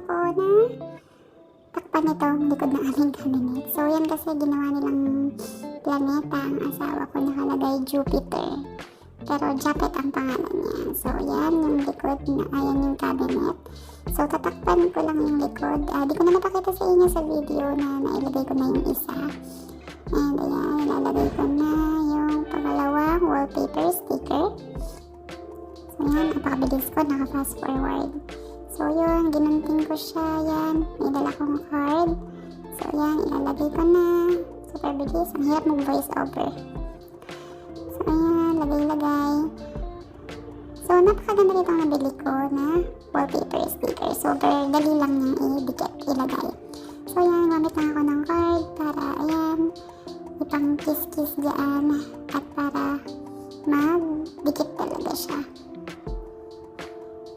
ako na takpan ito ang likod ng aming cabinet. So, yan kasi ginawa nilang planeta ang asawa ko, nakalagay Jupiter. Pero Japet ang pangalan niya. So, yan yung likod na, ayan yung cabinet. So, tatakpan ko lang yung likod. Di ko na napakita sa inyo sa video na nailagay ko na yung isa. And ayan, ilalagay ko na yung pangalawang wallpaper sticker. So, yan, napakabilis ko, naka-fast forward. So, yun, ginunting ko siya, yan. May dala kong card. So, yan, ilalagay ko na. Super bilis. Ang hirap mag-voice over. So, ayan, lagay-lagay. So, napakaganda rin itong nabili ko na wallpaper sticker. Super dali lang niyang idikit, ilagay. So, ayan, gamit lang ako ng card para, ayan, ipang kiss-kiss dyan. At para mag-dikit talaga siya.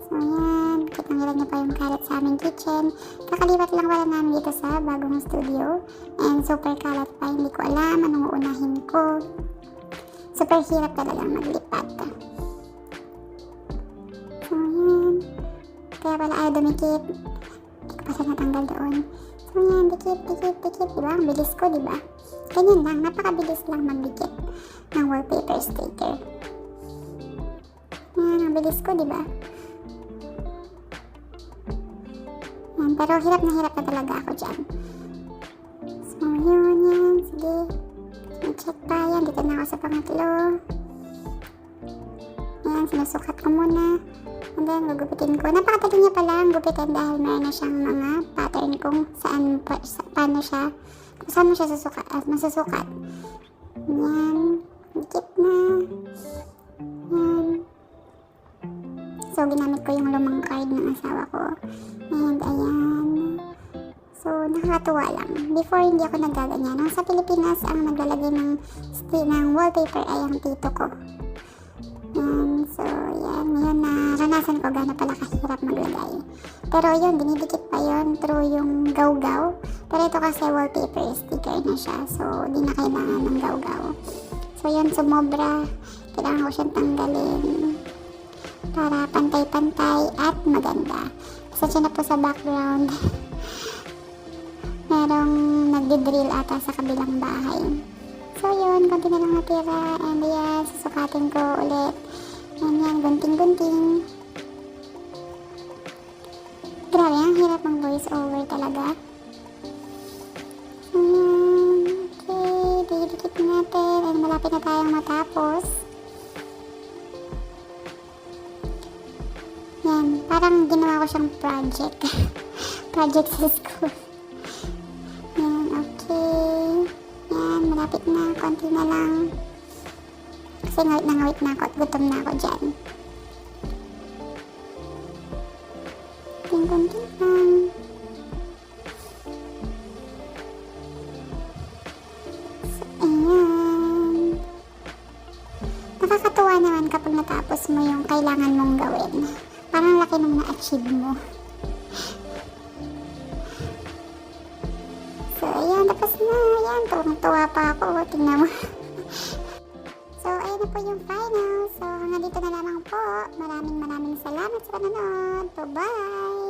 So, ayan, kitang-kita niyo pa yung kalat sa aming kitchen. Kakalipat lang pala namin dito sa bagong studio. And super kalat pa, hindi ko alam anong uunahin ko. Super hirap talagang maglipat. So, ayan. Kaya pala ayaw dumikit. Hindi ko pa siya natanggal doon. So, ayan, dikit. Diba? Ang bilis ko, diba? Ganyan lang, napakabilis lang magdikit ng wallpaper sticker. Ayan, ang bilis ko, diba? Ayan, pero hirap na talaga ako dyan. So, yun, yan. Sige. I-check pa yan. Dito na ako sa pangatlo. Ayan, sinusukat ko muna. And then, gugupitin ko. Napakadali niya pala ang gupitin dahil meron na siyang mga pattern kung paano siya, kung saan mo siya masusukat. Ayan. Dikit na. Ayan. So, ginamit ko yung lumang card ng asawa ko. And, ayan. So, nakakatuwa lang. Before, hindi ako nagaganyan. Nung sa Pilipinas, ang naglalagay ng wallpaper ay ang tito ko. And, so, yan. Ngayon, naranasan ko gano'n pala kahirap maglagay. Pero, yun, dinidikit pa yun through yung gaw-gaw. Pero ito kasi wallpaper sticker na siya. So, di na kailangan ng gaw-gaw. So, yun, sumobra. Kailangan ko siyang tanggalin para pantay-pantay at maganda. Pasensya na po sa background. Merong nagdi-drill ata sa kabilang bahay. So yun, konti na lang natira. And yan, susukatin ko ulit. And yan, gunting-gunting. Grabe, ang hirap ng voice over talaga. So yan, okay, dikit natin. And malapit na tayong matapos. Yan, parang ginawa ko siyang project. Project sa school. Yan, okay. Yan, malapit na. Konti na lang. Kasi ngawit na ako at gutom na ako dyan. Konti lang. So, ayan. Nakakatuwa naman kapag natapos mo yung kailangan mong gawin. Parang laki nung na-achieve mo. So, ayan, tapos na. Ayan, tuwang-tuwa pa ako. Tingnan mo. So, ayan na po yung final. So, hanggang dito na lamang po. Maraming salamat sa panonood. Bye-bye!